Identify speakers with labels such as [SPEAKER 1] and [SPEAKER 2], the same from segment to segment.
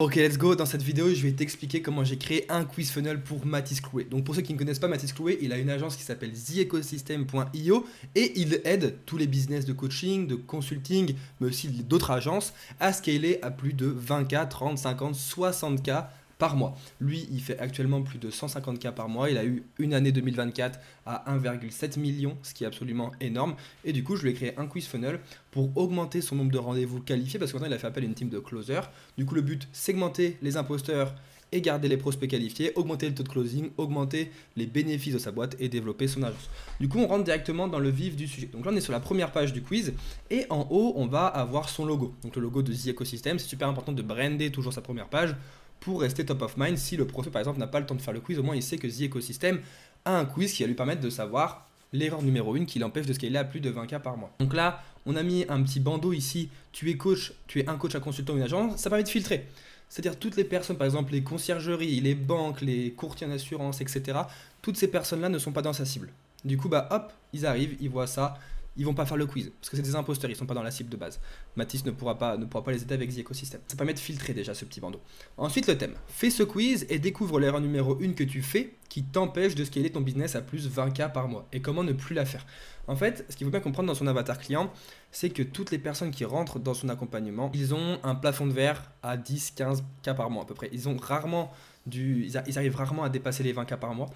[SPEAKER 1] Ok, let's go. Dans cette vidéo, je vais t'expliquer comment j'ai créé un quiz funnel pour Mathis Clouet. Donc pour ceux qui ne connaissent pas Mathis Clouet, il a une agence qui s'appelle theecosystem.io et il aide tous les business de coaching, de consulting, mais aussi d'autres agences à scaler à plus de 20K, 30, 50, 60K par mois. Lui, il fait actuellement plus de 150K par mois. Il a eu une année 2024 à 1,7 million, ce qui est absolument énorme. Et du coup, je lui ai créé un quiz funnel pour augmenter son nombre de rendez-vous qualifiés parce que maintenant, il a fait appel à une team de closers. Du coup, le but, segmenter les imposteurs et garder les prospects qualifiés, augmenter le taux de closing, augmenter les bénéfices de sa boîte et développer son agence. Du coup, on rentre directement dans le vif du sujet. Donc là, on est sur la première page du quiz et en haut, on va avoir son logo. Donc le logo de The Ecosystem, c'est super important de brander toujours sa première page pour rester top of mind. Si le prospect, par exemple, n'a pas le temps de faire le quiz, au moins il sait que The Ecosystem a un quiz qui va lui permettre de savoir l'erreur numéro 1 qui l'empêche de scaler à plus de 20K par mois. Donc là, on a mis un petit bandeau ici, tu es coach, tu es un coach, un consultant, une agence, ça permet de filtrer. C'est-à-dire toutes les personnes, par exemple les conciergeries, les banques, les courtiers en assurance, etc., toutes ces personnes-là ne sont pas dans sa cible. Du coup, bah hop, ils arrivent, ils voient ça, ils vont pas faire le quiz, parce que c'est des imposteurs, ils sont pas dans la cible de base. Mathis ne pourra pas les aider avec The Ecosystem. Ça permet de filtrer déjà ce petit bandeau. Ensuite, le thème. Fais ce quiz et découvre l'erreur numéro 1 que tu fais qui t'empêche de scaler ton business à plus 20K par mois. Et comment ne plus la faire. En fait, ce qu'il faut bien comprendre dans son avatar client, c'est que toutes les personnes qui rentrent dans son accompagnement, ils ont un plafond de verre à 10-15K par mois à peu près. Ils arrivent rarement à dépasser les 20K par mois.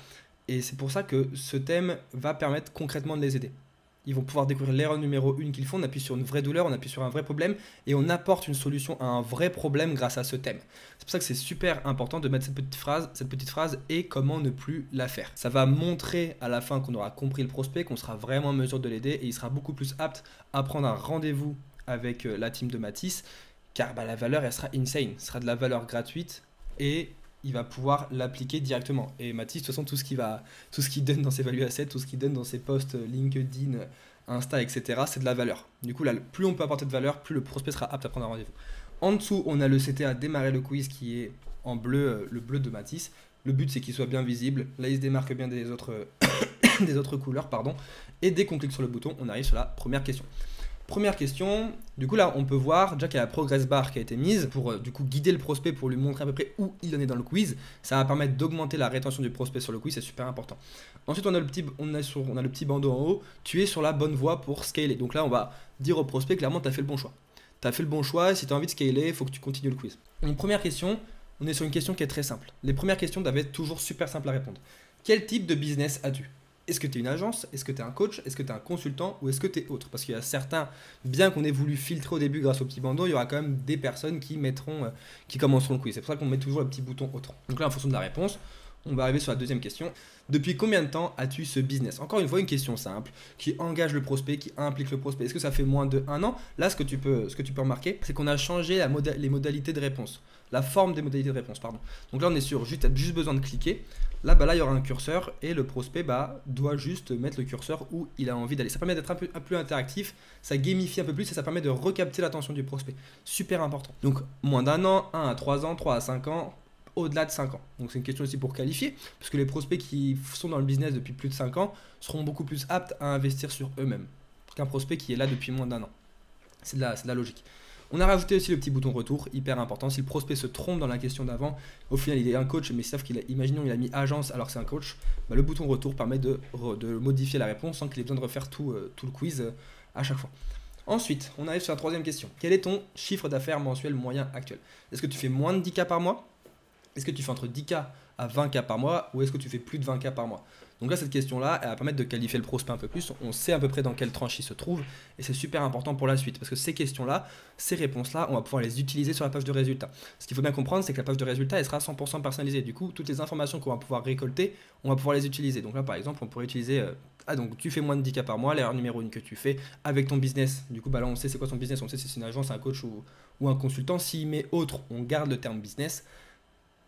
[SPEAKER 1] Et c'est pour ça que ce thème va permettre concrètement de les aider. Ils vont pouvoir découvrir l'erreur numéro 1 qu'ils font, on appuie sur une vraie douleur, on appuie sur un vrai problème et on apporte une solution à un vrai problème grâce à ce thème. C'est pour ça que c'est super important de mettre cette petite phrase et comment ne plus la faire. Ça va montrer à la fin qu'on aura compris le prospect, qu'on sera vraiment en mesure de l'aider et il sera beaucoup plus apte à prendre un rendez-vous avec la team de Mathis car la valeur elle sera insane, ce sera de la valeur gratuite et il va pouvoir l'appliquer directement. Et Mathis, de toute façon, tout ce qu'il donne dans ses value assets, tout ce qu'il donne dans ses posts LinkedIn, Insta, etc., c'est de la valeur. Du coup, là, plus on peut apporter de valeur, plus le prospect sera apte à prendre un rendez-vous. En dessous, on a le CTA démarrer le quiz qui est en bleu, le bleu de Mathis. Le but, c'est qu'il soit bien visible. Là, il se démarque bien des autres, des autres couleurs, pardon. Et dès qu'on clique sur le bouton, on arrive sur la première question. Première question, du coup là on peut voir déjà qu'il y a la progress bar qui a été mise pour du coup guider le prospect pour lui montrer à peu près où il en est dans le quiz. Ça va permettre d'augmenter la rétention du prospect sur le quiz, c'est super important. Ensuite on a le petit bandeau en haut, tu es sur la bonne voie pour scaler. Donc là on va dire au prospect clairement tu as fait le bon choix. Tu as fait le bon choix, si tu as envie de scaler, il faut que tu continues le quiz. Une première question, on est sur une question qui est très simple. Les premières questions doivent être toujours super simples à répondre. Quel type de business as-tu ? Est-ce que tu es une agence? Est-ce que tu es un coach? Est-ce que tu es un consultant? Ou est-ce que tu es autre? Parce qu'il y a certains, bien qu'on ait voulu filtrer au début grâce au petit bandeau, il y aura quand même des personnes qui commenceront le quiz. C'est pour ça qu'on met toujours le petit bouton autre. Donc là, en fonction de la réponse, on va arriver sur la deuxième question. Depuis combien de temps as-tu ce business? Encore une fois, une question simple qui engage le prospect, qui implique le prospect. Est-ce que ça fait moins de 1 an? Là, ce que tu peux remarquer, c'est qu'on a changé les modalités de réponse. La forme des modalités de réponse, pardon. Donc là, on est sur juste besoin de cliquer. Là, il y aura un curseur et le prospect doit juste mettre le curseur où il a envie d'aller. Ça permet d'être un peu plus interactif, ça gamifie un peu plus et ça permet de recapter l'attention du prospect. Super important. Donc, moins d'1 an, 1 à 3 ans, 3 à 5 ans, au-delà de 5 ans. Donc, c'est une question aussi pour qualifier, parce que les prospects qui sont dans le business depuis plus de 5 ans seront beaucoup plus aptes à investir sur eux-mêmes qu'un prospect qui est là depuis moins d'1 an. C'est de la logique. On a rajouté aussi le petit bouton retour, hyper important. Si le prospect se trompe dans la question d'avant, au final il est un coach, mais sauf imaginons il a mis agence alors que c'est un coach, le bouton retour permet de modifier la réponse sans qu'il ait besoin de refaire tout le quiz à chaque fois. Ensuite, on arrive sur la troisième question. Quel est ton chiffre d'affaires mensuel moyen actuel? Est-ce que tu fais moins de 10K par mois? Est-ce que tu fais entre 10K à 20K par mois ou est-ce que tu fais plus de 20K par mois? Donc là, cette question-là, elle va permettre de qualifier le prospect un peu plus. On sait à peu près dans quelle tranche il se trouve et c'est super important pour la suite parce que ces questions-là, ces réponses-là, on va pouvoir les utiliser sur la page de résultats. Ce qu'il faut bien comprendre, c'est que la page de résultats, elle sera 100% personnalisée. Du coup, toutes les informations qu'on va pouvoir récolter, on va pouvoir les utiliser. Donc là, par exemple, on pourrait utiliser donc tu fais moins de 10K par mois, l'erreur numéro 1 que tu fais avec ton business. Du coup, là, on sait c'est quoi son business, on sait si c'est une agence, un coach ou un consultant. S'il met autre, on garde le terme business.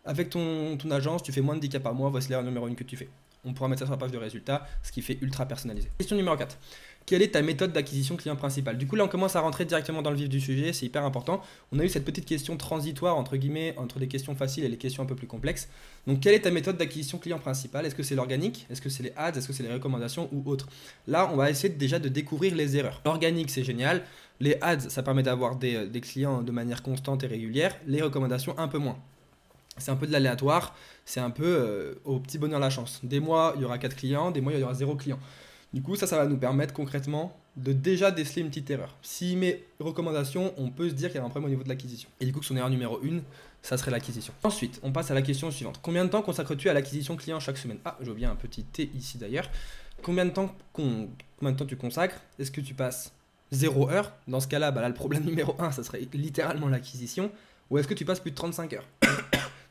[SPEAKER 1] Avec ton agence, tu fais moins de 10K par mois, voici l'erreur numéro 1 que tu fais. On pourra mettre ça sur la page de résultats, ce qui fait ultra personnalisé. Question numéro 4. Quelle est ta méthode d'acquisition client principale? Du coup, là, on commence à rentrer directement dans le vif du sujet, c'est hyper important. On a eu cette petite question transitoire, entre guillemets, entre les questions faciles et les questions un peu plus complexes. Donc, quelle est ta méthode d'acquisition client principale? Est-ce que c'est l'organique? Est-ce que c'est les ads? Est-ce que c'est les recommandations ou autre? Là, on va essayer déjà de découvrir les erreurs. L'organique, c'est génial. Les ads, ça permet d'avoir des clients de manière constante et régulière. Les recommandations, un peu moins. C'est un peu de l'aléatoire, c'est un peu au petit bonheur la chance. Des mois, il y aura 4 clients, des mois, il y aura 0 client. Du coup, ça va nous permettre concrètement de déjà déceler une petite erreur. S'il met recommandation, on peut se dire qu'il y a un problème au niveau de l'acquisition. Et du coup, son erreur numéro 1, ça serait l'acquisition. Ensuite, on passe à la question suivante. Combien de temps consacres-tu à l'acquisition client chaque semaine? Ah, j'ai oublié un petit T ici d'ailleurs. Combien de temps tu consacres? Est-ce que tu passes 0 heure? Dans ce cas-là, bah là, le problème numéro 1, ça serait littéralement l'acquisition. Ou est-ce que tu passes plus de 35 heures?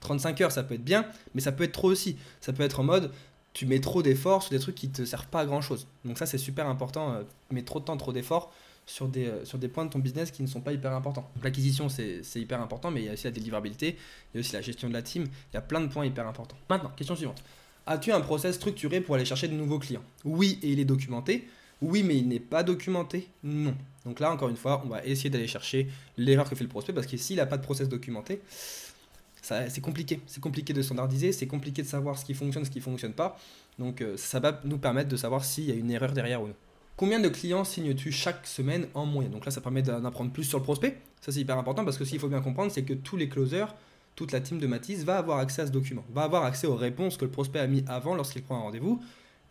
[SPEAKER 1] 35 heures, ça peut être bien, mais ça peut être trop aussi. Ça peut être en mode, tu mets trop d'efforts sur des trucs qui te servent pas à grand chose. Donc ça, c'est super important. Tu mets trop de temps, trop d'efforts sur des points de ton business qui ne sont pas hyper importants. Donc l'acquisition, c'est hyper important, mais il y a aussi la délivrabilité, il y a aussi la gestion de la team. Il y a plein de points hyper importants. Maintenant, question suivante. As-tu un process structuré pour aller chercher de nouveaux clients? Oui, et il est documenté. Oui, mais il n'est pas documenté? Non. Donc là, encore une fois, on va essayer d'aller chercher l'erreur que fait le prospect, parce que s'il n'a pas de process documenté, c'est compliqué. C'est compliqué de standardiser, c'est compliqué de savoir ce qui fonctionne, ce qui ne fonctionne pas. Donc ça va nous permettre de savoir s'il y a une erreur derrière ou non. Combien de clients signes-tu chaque semaine en moyenne? Donc là, ça permet d'en apprendre plus sur le prospect. Ça, c'est hyper important, parce que ce qu'il faut bien comprendre, c'est que tous les closers, toute la team de Mathis va avoir accès à ce document, va avoir accès aux réponses que le prospect a mis avant lorsqu'il prend un rendez-vous,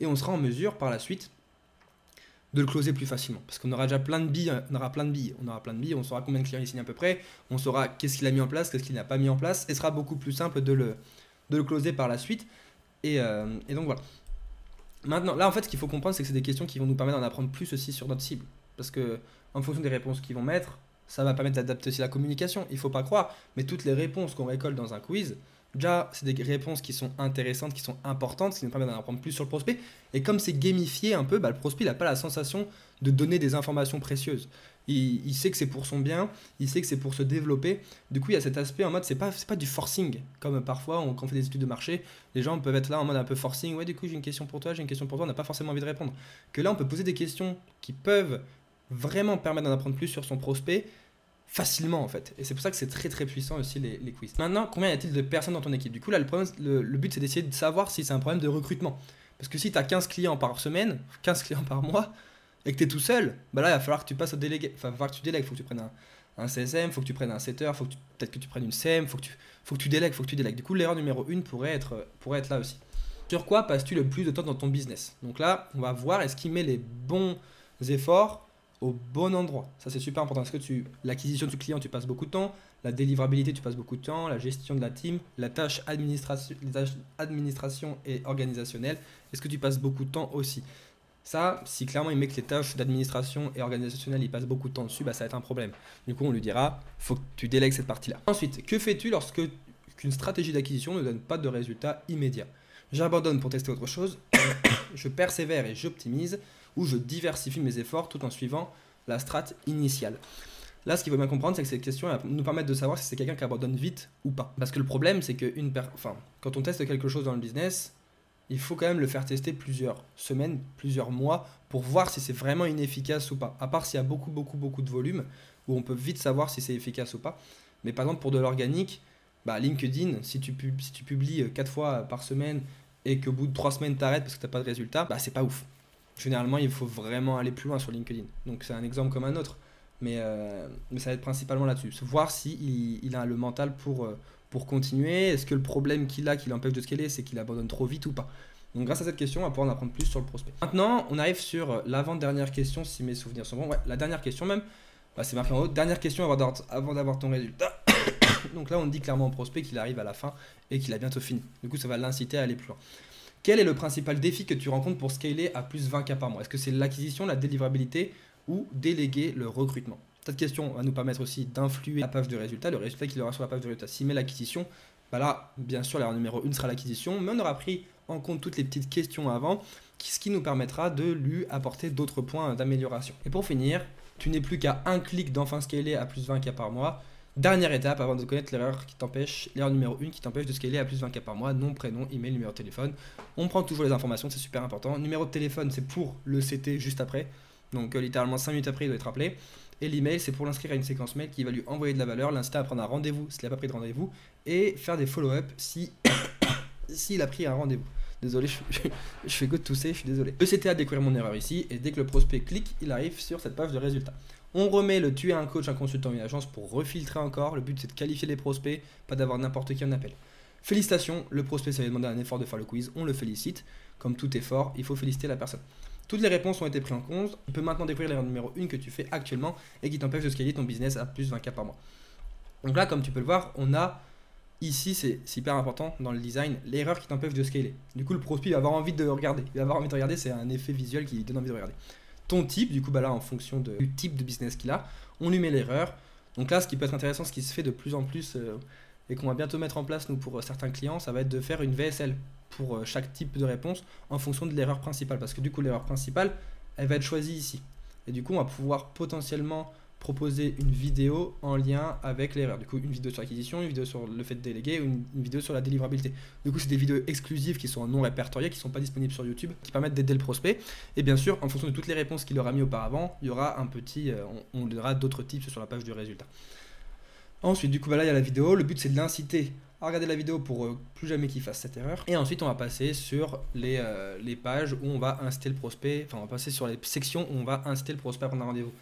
[SPEAKER 1] et on sera en mesure par la suite de le closer plus facilement, parce qu'on aura déjà plein de billes, on saura combien de clients il signe à peu près, on saura qu'est-ce qu'il a mis en place, qu'est-ce qu'il n'a pas mis en place, et ce sera beaucoup plus simple de le closer par la suite, et donc voilà. Maintenant, là en fait ce qu'il faut comprendre, c'est que c'est des questions qui vont nous permettre d'en apprendre plus aussi sur notre cible, parce que en fonction des réponses qu'ils vont mettre, ça va permettre d'adapter aussi la communication, il faut pas croire, mais toutes les réponses qu'on récolte dans un quiz, déjà, c'est des réponses qui sont intéressantes, qui sont importantes, ce qui nous permet d'en apprendre plus sur le prospect. Et comme c'est gamifié un peu, bah, le prospect n'a pas la sensation de donner des informations précieuses. Il sait que c'est pour son bien, il sait que c'est pour se développer. Du coup, il y a cet aspect en mode, c'est pas du forcing, comme parfois quand on fait des études de marché, les gens peuvent être là en mode un peu forcing. Ouais, du coup, j'ai une question pour toi, on n'a pas forcément envie de répondre. Que là, on peut poser des questions qui peuvent vraiment permettre d'en apprendre plus sur son prospect facilement en fait. Et c'est pour ça que c'est très très puissant aussi les quiz. Maintenant, combien y a-t-il de personnes dans ton équipe? Du coup, là, le but c'est d'essayer de savoir si c'est un problème de recrutement. Parce que si tu as 15 clients par semaine, 15 clients par mois, et que tu es tout seul, bah là, il va falloir que tu passes au délégué. Enfin, il va falloir que tu délègues. Il faut que tu prennes un CSM, il faut que tu prennes un setter, peut-être que tu prennes une CM, il faut que tu délègues, Du coup, l'erreur numéro 1 pourrait être là aussi. Sur quoi passes-tu le plus de temps dans ton business? Donc là, on va voir est-ce qu'il met les bons efforts au bon endroit. Ça, c'est super important. Est-ce que l'acquisition du client, tu passes beaucoup de temps, la délivrabilité, tu passes beaucoup de temps, la gestion de la team, les tâches administration et organisationnelle, est-ce que tu passes beaucoup de temps aussi? Ça, si clairement il met que les tâches d'administration et organisationnelle, il passe beaucoup de temps dessus, bah, ça va être un problème. Du coup, on lui dira, faut que tu délègues cette partie-là. Ensuite, que fais-tu lorsque qu'une stratégie d'acquisition ne donne pas de résultat immédiat? J'abandonne pour tester autre chose, je persévère et j'optimise, ou je diversifie mes efforts tout en suivant la strat initiale. Là, ce qu'il faut bien comprendre, c'est que cette question va nous permettre de savoir si c'est quelqu'un qui abandonne vite ou pas. Parce que le problème, c'est que quand on teste quelque chose dans le business, il faut quand même le faire tester plusieurs semaines, plusieurs mois, pour voir si c'est vraiment inefficace ou pas. À part s'il y a beaucoup de volume, où on peut vite savoir si c'est efficace ou pas. Mais par exemple, pour de l'organique, bah, LinkedIn, si tu publies 4 fois par semaine et qu'au bout de 3 semaines, tu arrêtes parce que tu n'as pas de résultat, bah, c'est pas ouf. Généralement, il faut vraiment aller plus loin sur LinkedIn. Donc, c'est un exemple comme un autre. Mais ça va être principalement là-dessus. Voir s'il il a le mental pour continuer. Est-ce que le problème qu'il a, qui l'empêche de scaler, c'est qu'il abandonne trop vite ou pas? Donc, grâce à cette question, on va pouvoir en apprendre plus sur le prospect. Maintenant, on arrive sur l'avant-dernière question, si mes souvenirs sont bons. Ouais, la dernière question même. Bah, c'est marqué en haut. Dernière question avant d'avoir ton résultat. Donc là, on dit clairement au prospect qu'il arrive à la fin et qu'il a bientôt fini. Du coup, ça va l'inciter à aller plus loin. Quel est le principal défi que tu rencontres pour scaler à plus 20K par mois? Est-ce que c'est l'acquisition, la délivrabilité ou déléguer le recrutement? Cette question va nous permettre aussi d'influer la page de résultat, le résultat qu'il aura sur la page de résultat. S'il met l'acquisition, bah là, bien sûr, l'erreur numéro 1 sera l'acquisition, mais on aura pris en compte toutes les petites questions avant, ce qui nous permettra de lui apporter d'autres points d'amélioration. Et pour finir, tu n'es plus qu'à un clic d'enfin scaler à plus 20K par mois. Dernière étape avant de connaître l'erreur numéro 1 qui t'empêche de scaler à plus 20K par mois, nom, prénom, email, numéro de téléphone. On prend toujours les informations, c'est super important. Numéro de téléphone, c'est pour le CT juste après. Donc littéralement 5 minutes après, il doit être appelé. Et l'email, c'est pour l'inscrire à une séquence mail qui va lui envoyer de la valeur, l'inciter à prendre un rendez-vous s'il n'a pas pris de rendez-vous et faire des follow-up s'il a pris un rendez-vous. Désolé, je fais que de tousser, je suis désolé. ECTA, découvrir mon erreur ici, et dès que le prospect clique, il arrive sur cette page de résultats. On remet le tu es un coach, un consultant, une agence pour refiltrer encore. Le but c'est de qualifier les prospects, pas d'avoir n'importe qui en appel. Félicitations, le prospect ça lui demandé un effort de faire le quiz, on le félicite. Comme tout effort, il faut féliciter la personne. Toutes les réponses ont été prises en compte. Tu peux maintenant découvrir l'erreur numéro 1 que tu fais actuellement et qui t'empêche de scaler ton business à plus 20K par mois. Donc là, comme tu peux le voir, on a ici, c'est hyper important dans le design, l'erreur qui t'empêche de scaler. Du coup, le prospect va avoir envie de regarder. Il va avoir envie de regarder, c'est un effet visuel qui lui donne envie de regarder. Ton type, du coup, là, en fonction du type de business qu'il a, on lui met l'erreur. Donc là, ce qui peut être intéressant, ce qui se fait de plus en plus et qu'on va bientôt mettre en place, nous, pour certains clients, ça va être de faire une VSL pour chaque type de réponse en fonction de l'erreur principale. Parce que du coup, l'erreur principale, elle va être choisie ici. Et du coup, on va pouvoir potentiellement proposer une vidéo en lien avec l'erreur. Du coup, une vidéo sur l'acquisition, une vidéo sur le fait de déléguer, une vidéo sur la délivrabilité. Du coup, c'est des vidéos exclusives qui sont non répertoriées, qui ne sont pas disponibles sur YouTube, qui permettent d'aider le prospect. Et bien sûr, en fonction de toutes les réponses qu'il aura mis auparavant, il y aura un petit, on aura d'autres tips sur la page du résultat. Ensuite, du coup, là, il y a la vidéo. Le but, c'est de l'inciter à regarder la vidéo pour plus jamais qu'il fasse cette erreur. Et ensuite, on va passer sur les pages où on va inciter le prospect, enfin, on va passer sur les sections où on va inciter le prospect à prendre un rendez-vous.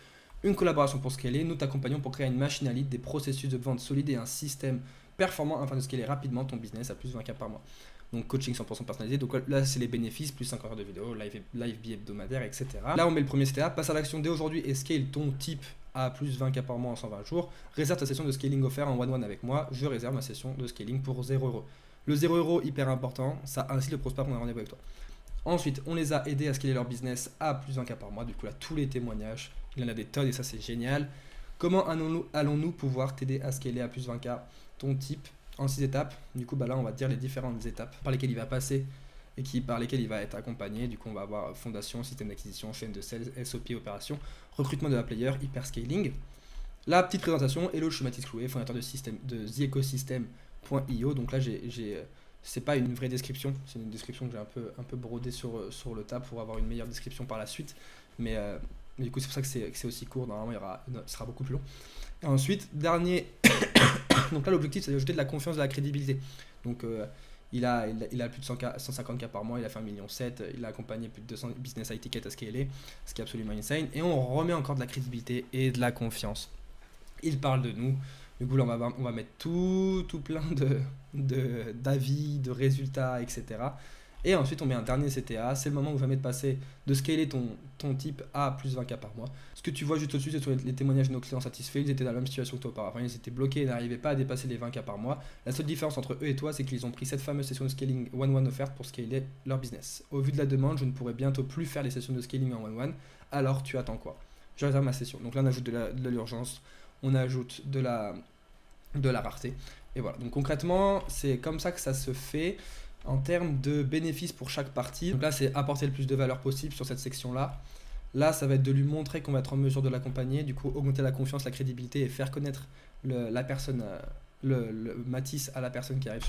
[SPEAKER 1] Une collaboration pour scaler, nous t'accompagnons pour créer une machine à lead, des processus de vente solides et un système performant afin de scaler rapidement ton business à plus de 20K par mois. Donc coaching 100% personnalisé, donc là c'est les bénéfices, plus 5 heures de vidéo, live bi-hebdomadaire, etc. Là on met le premier CTA, passe à l'action dès aujourd'hui et scale ton type à plus 20K par mois en 120 jours. Réserve ta session de scaling offert en one-one avec moi, je réserve ma session de scaling pour 0€. Le 0€, hyper important, ça incite le prospect à prendre un rendez-vous avec toi. Ensuite, on les a aidés à scaler leur business à plus 20K par mois. Du coup, là, tous les témoignages, il y en a des tonnes et ça, c'est génial. Comment allons-nous pouvoir t'aider à scaler à plus 20K ton type en 6 étapes? Du coup, là, on va dire les différentes étapes par lesquelles il va passer et par lesquelles il va être accompagné. Du coup, on va avoir fondation, système d'acquisition, chaîne de sales, SOP, opération, recrutement de la player, hyper scaling. La petite présentation. Hello, je suis Mathis Clouet, fondateur de theecosystem.io. Donc là, c'est pas une vraie description, c'est une description que j'ai un peu brodée sur le tas pour avoir une meilleure description par la suite. Mais du coup, c'est pour ça que c'est aussi court. Normalement, ce sera beaucoup plus long. Et ensuite, dernier. Donc là, l'objectif, c'est d'ajouter de la confiance, de la crédibilité. Donc, il a plus de 150K par mois, il a fait 1,7 million, il a accompagné plus de 200 business high ticket à scaler, ce qui est absolument insane. Et on remet encore de la crédibilité et de la confiance. Il parle de nous. Du coup, là, on va mettre tout plein d'avis, de résultats, etc. Et ensuite, on met un dernier CTA. C'est le moment où jamais de scaler ton type à plus 20K par mois. Ce que tu vois juste au-dessus, c'est sur les témoignages de nos clients satisfaits. Ils étaient dans la même situation que toi auparavant. Ils étaient bloqués et n'arrivaient pas à dépasser les 20K par mois. La seule différence entre eux et toi, c'est qu'ils ont pris cette fameuse session de scaling one-one offerte pour scaler leur business. Au vu de la demande, je ne pourrai bientôt plus faire les sessions de scaling en one-one. Alors, tu attends quoi? Je réserve ma session. Donc là, on ajoute de l'urgence. On ajoute de la rareté. Et voilà. Donc concrètement, c'est comme ça que ça se fait en termes de bénéfices pour chaque partie. Donc là, c'est apporter le plus de valeur possible sur cette section-là. Là, ça va être de lui montrer qu'on va être en mesure de l'accompagner, du coup, augmenter la confiance, la crédibilité et faire connaître la personne, le Mathis à la personne qui arrive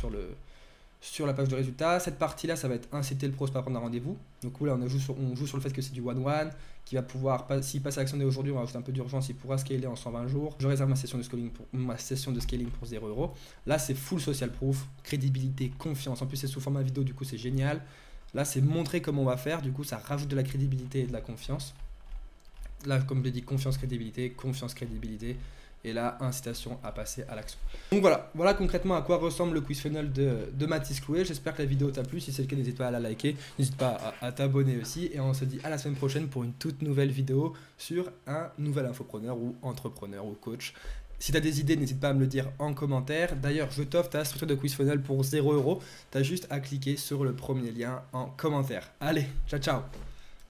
[SPEAKER 1] sur la page de résultats. Cette partie-là, ça va être inciter le prospect à prendre un rendez-vous. Donc là, on joue sur le fait que c'est du one-one, qui va pouvoir, s'il passe à l'action dès aujourd'hui, on va ajouter un peu d'urgence, il pourra scaler en 120 jours. Je réserve ma session de scaling pour 0€. Là, c'est full social proof, crédibilité, confiance. En plus, c'est sous format vidéo, du coup, c'est génial. Là, c'est montrer comment on va faire. Du coup, ça rajoute de la crédibilité et de la confiance. Là, comme je l'ai dit, confiance, crédibilité, et là, incitation à passer à l'action. Donc voilà concrètement à quoi ressemble le quiz funnel de Mathis Clouet. J'espère que la vidéo t'a plu. Si c'est le cas, n'hésite pas à la liker, n'hésite pas à t'abonner aussi. Et on se dit à la semaine prochaine pour une toute nouvelle vidéo sur un nouvel infopreneur ou entrepreneur ou coach. Si tu as des idées, n'hésite pas à me le dire en commentaire. D'ailleurs, je t'offre ta structure de quiz funnel pour 0€. Tu as juste à cliquer sur le premier lien en commentaire. Allez, ciao ciao.